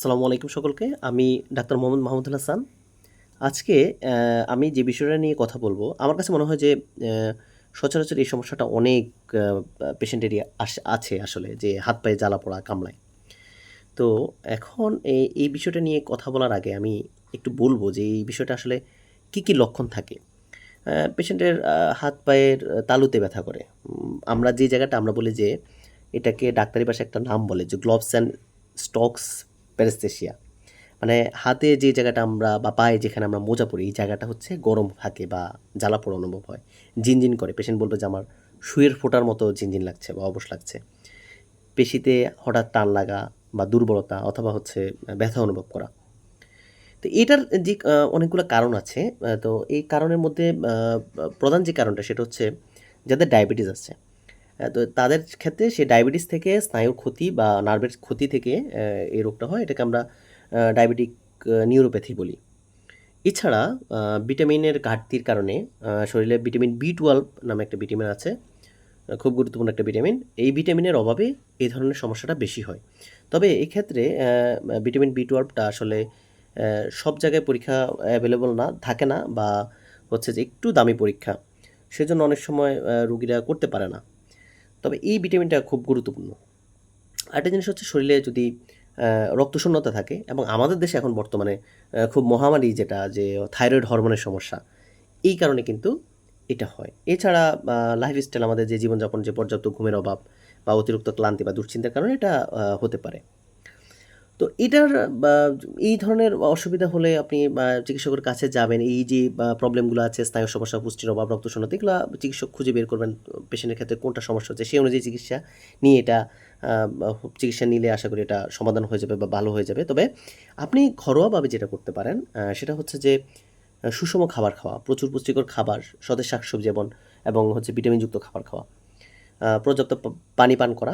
আসসালামু আলাইকুম সকলকে। আমি ডাক্তার মোহাম্মদ মাহমুদুল হাসান। আজকে আমি যে বিষয়টা নিয়ে কথা বলবো, আমার কাছে মনে হয় যে সচরাচর এই সমস্যাটা অনেক পেশেন্টেরই আছে আসলে, যে হাত পায়ে জ্বালা-পোড়া কামড়ায়। তো এখন এই বিষয়টা নিয়ে কথা বলার আগে আমি একটু বলব যে এই বিষয়টা আসলে কী লক্ষণ থাকে? পেশেন্টের হাত পায়ের তালুতে ব্যথা করে। আমরা যে জায়গাটা আমরা বলি যে এটাকে ডাক্তারি ভাষায় একটা নাম বলে যে গ্লোভস অ্যান্ড স্টক্স প্যারাস্থেসিয়া। মানে হাতে যে জায়গাটা আমরা বা পায়ে যেখানে আমরা মোজা পরি এই জায়গাটা হচ্ছে গরম থাকে বা জ্বালা-পোড়া অনুভব হয়। ঝিনঝিন করে। পেশেন্ট বলবে যে আমার সুইয়ের ফোঁটার মতো ঝিনঝিন লাগছে বা অবশ লাগছে। পেশিতে হঠাৎ টান লাগা বা দুর্বলতা অথবা হচ্ছে ব্যথা অনুভব করা। তো এটার যে অনেকগুলো কারণ আছে। তো এই কারণের মধ্যে প্রধান যে কারণটা সেটা হচ্ছে যাদের ডায়াবেটিস আছে। তো তাদের ক্ষেত্রে সেই ডায়াবেটিস থেকে স্নায়ুর ক্ষতি বা নার্ভের ক্ষতি থেকে এই রোগটা হয়। এটাকে আমরা ডায়াবেটিক নিউরোপ্যাথি বলি। এছাড়া আ ভিটামিনের ঘাটতির কারণে শরীরে ভিটামিন B12 নামে একটা ভিটামিন আছে। খুব গুরুত্বপূর্ণ একটা ভিটামিন। এই ভিটামিনের অভাবে এই ধরনের সমস্যাটা বেশি হয়। তবে এক্ষেত্রে ভিটামিন B12 টা আসলে সব জায়গায় পরীক্ষা এভেইলেবল না থাকে না বা হচ্ছে যে একটু দামি পরীক্ষা। সেজন্য অনেক সময় রোগীরা করতে পারে না। তবে এই ভিটামিনটা খুব গুরুত্বপূর্ণ। আরেকটা জিনিস হচ্ছে শরীরে যদি আ রক্তশূন্যতা থাকে এবং আমাদের দেশে এখন বর্তমানে খুব মহামারী যেটা যে থাইরয়েড হরমোনের সমস্যা। এই কারণে কিন্তু এটা হয়। এছাড়া লাইফস্টাইল আমাদের যে জীবনযাপন যে পর্যাপ্ত ঘুমের অভাব বা অতিরিক্ত ক্লান্তি বা দুশ্চিন্তার কারণে এটা হতে পারে। তো এটার বা এই ধরনের অসুবিধা হলে আপনি চিকিৎসকের কাছে যাবেন। এই যে প্রবলেমগুলো আছে স্নায়ু সমস্যা, পুষ্টির অভাব, রক্তশূন্যতা এগুলা চিকিৎসক খুঁজে বের করবেন পেশেন্টের ক্ষেত্রে কোনটা সমস্যা হচ্ছে। সেই অনুযায়ী চিকিৎসা নিয়ে এটা আ বা চিকিৎসা নিলে আশা করি এটা সমাধান হয়ে যাবে বা ভালো হয়ে যাবে। তবে আপনি ঘরোয়াভাবে যেটা করতে পারেন সেটা হচ্ছে যে সুষম খাবার খাওয়া, প্রচুর পুষ্টিকর খাবার, সতেজ শাকসবজি এবং হচ্ছে ভিটামিনযুক্ত খাবার খাওয়া। পর্যাপ্ত পানি পান করা,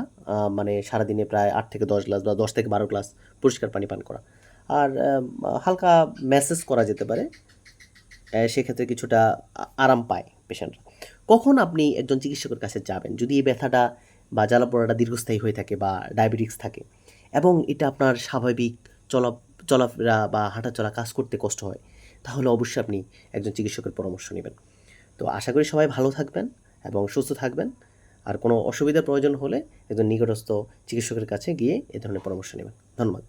মানে সারাদিনে প্রায় ৮ থেকে ১০ গ্লাস বা ১০ থেকে ১২ গ্লাস পরিষ্কার পানি পান করা। আর হালকা ম্যাসাজ করা যেতে পারে। সেক্ষেত্রে কিছুটা আরাম পায় পেশেন্টরা। কখন আপনি একজন চিকিৎসকের কাছে যাবেন? যদি এই ব্যথাটা বা জ্বালা-পোড়াটা দীর্ঘস্থায়ী হয়ে থাকে বা ডায়াবেটিকস থাকে এবং এটা আপনার স্বাভাবিক চলা চলাফেরা বা হাঁটাচলা কাজ করতে কষ্ট হয়, তাহলে অবশ্যই আপনি একজন চিকিৎসকের পরামর্শ নিবেন। তো আশা করি সবাই ভালো থাকবেন এবং সুস্থ থাকবেন। আর কোনো অসুবিধার প্রয়োজন হলে একজন নিকটস্থ চিকিৎসকের কাছে গিয়ে এ ধরনের পরামর্শ নেবেন। ধন্যবাদ।